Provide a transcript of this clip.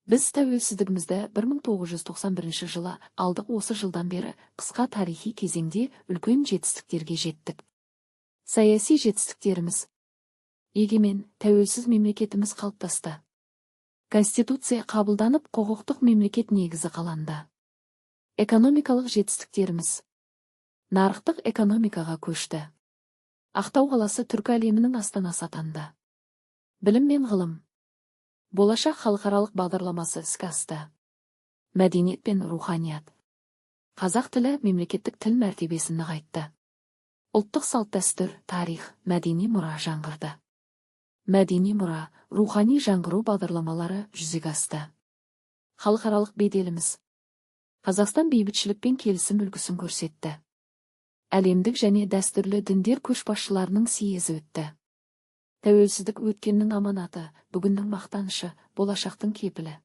Біз тәуелсіздігімізді 1991 жылы алдық. Осы жылдан бері қысқа тарихи кезеңде үлкен жетістіктерге жеттік. Саяси жетістіктеріміз. Егемен, тәуелсіз мемлекетіміз қалыптасты. Конституция қабылданып, құқықтық мемлекет негізі қаланды. Экономикалық жетістіктеріміз. Нарықтық экономикаға көшті. Ақтау қаласы түркі әлемінің астанасы атанды. Білім мен ғылым. Болашақ халықаралық бағдарламасы іске асты. Мәдениет пен руханият. Қазақ тілі мемлекеттік тіл мәртебесін нығайтты. Ұлттық салт-дәстүр, тарих, мәдени мұра жаңғырды. Мәдени мұра, рухани жаңғыру бағдарламалары жүзеге асты. Халықаралық беделіміз. Қазақстан бейбітшілік пен келісім үлгісін көрсетті. Әлемдік және дәстүрлі діндер көшбасшыларының съезі өтті. Тәуелсіздік өткеннің аманаты, бүгіннің мақтанышы, болашақтың кепілі.